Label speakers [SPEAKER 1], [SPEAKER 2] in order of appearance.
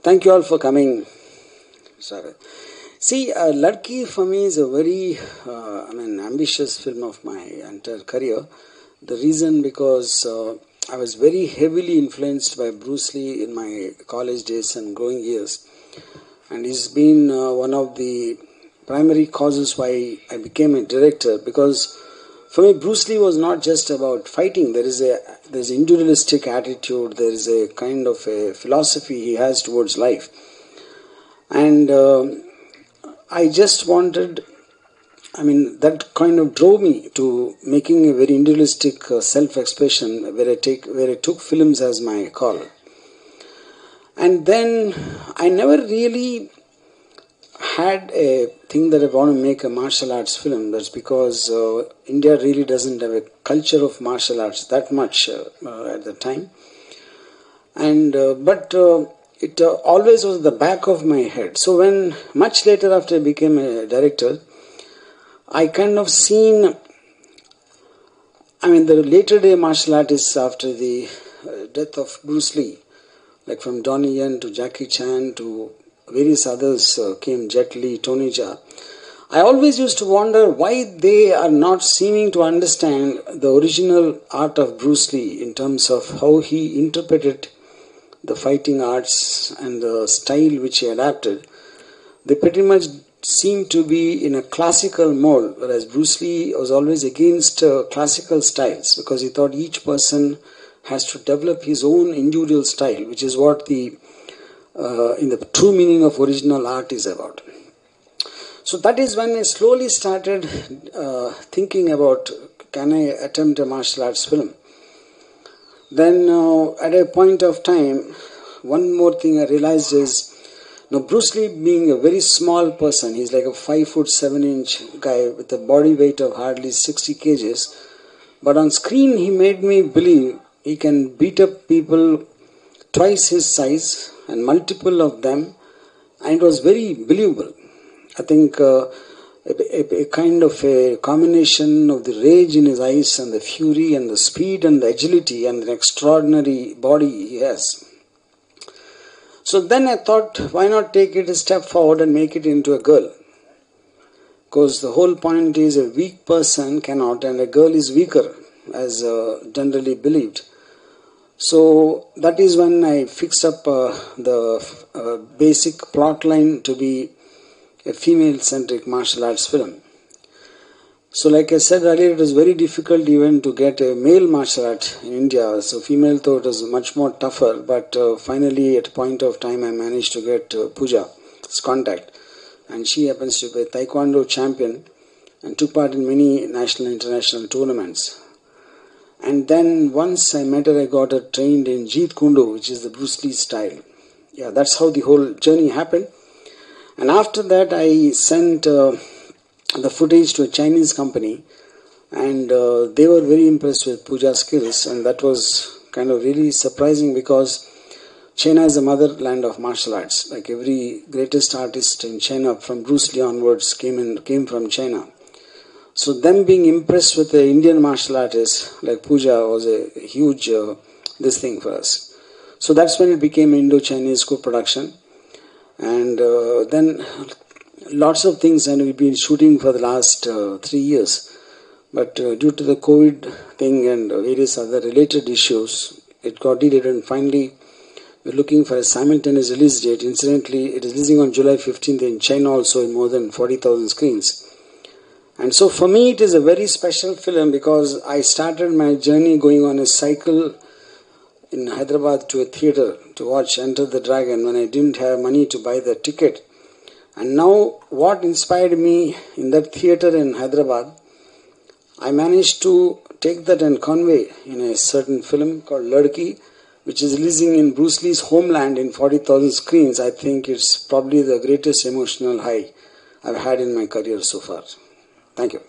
[SPEAKER 1] Thank you all for coming. Sorry. See, Ladki for me is a very, ambitious film of my entire career. The reason because I was very heavily influenced by Bruce Lee in my college days and growing years. And he's been one of the primary causes why I became a director, because for me Bruce Lee was not just about fighting. There's individualistic attitude, there is a kind of a philosophy he has towards life. And I just wanted, that kind of drove me to making a very individualistic self-expression where I took films as my call. And then I never really had a thing that I want to make a martial arts film. That's because India really doesn't have a culture of martial arts that much at the time. And but it always was at the back of my head. So when much later after I became a director, I kind of seen, the later day martial artists after the death of Bruce Lee, like from Donnie Yen to Jackie Chan to various others came, Jet Li, Tony Jaa. I always used to wonder why they are not seeming to understand the original art of Bruce Lee in terms of how he interpreted the fighting arts and the style which he adapted. They pretty much seem to be in a classical mold, whereas Bruce Lee was always against classical styles because he thought each person has to develop his own individual style, which is what the in the true meaning of original art is about. So that is when I slowly started thinking about, can I attempt a martial arts film? Then at a point of time, one more thing I realized is, Bruce Lee being a very small person, he's like a 5'7" guy with a body weight of hardly 60 kgs, but on screen he made me believe he can beat up people twice his size and multiple of them, and it was very believable. I think a kind of a combination of the rage in his eyes and the fury and the speed and the agility and the extraordinary body he has. So then I thought, why not take it a step forward and make it into a girl? Because the whole point is a weak person cannot, and a girl is weaker, as generally believed. So that is when I fixed up the basic plot line to be a female-centric martial arts film. So like I said earlier, it was very difficult even to get a male martial art in India. So female thought was much more tougher, but finally at a point of time I managed to get Pooja's contact. And she happens to be a taekwondo champion and took part in many national and international tournaments. And then once I met her, I got her trained in Jeet Kune Do, which is the Bruce Lee style. Yeah, that's how the whole journey happened. And after that, I sent the footage to a Chinese company, and they were very impressed with Pooja's skills, and that was kind of really surprising because China is the motherland of martial arts. Like every greatest artist in China, from Bruce Lee onwards, came from China. So them being impressed with the Indian martial artist like Pooja was a huge this thing for us. So that's when it became an Indo-Chinese co-production. And then lots of things, and we've been shooting for the last 3 years. But due to the COVID thing and various other related issues, it got delayed, and finally we're looking for a simultaneous release date. Incidentally, it is releasing on July 15th in China also in more than 40,000 screens. And so for me it is a very special film because I started my journey going on a cycle in Hyderabad to a theatre to watch Enter the Dragon when I didn't have money to buy the ticket. And now what inspired me in that theatre in Hyderabad, I managed to take that and convey in a certain film called Ladki, which is releasing in Bruce Lee's homeland in 40,000 screens. I think it's probably the greatest emotional high I've had in my career so far. Thank you.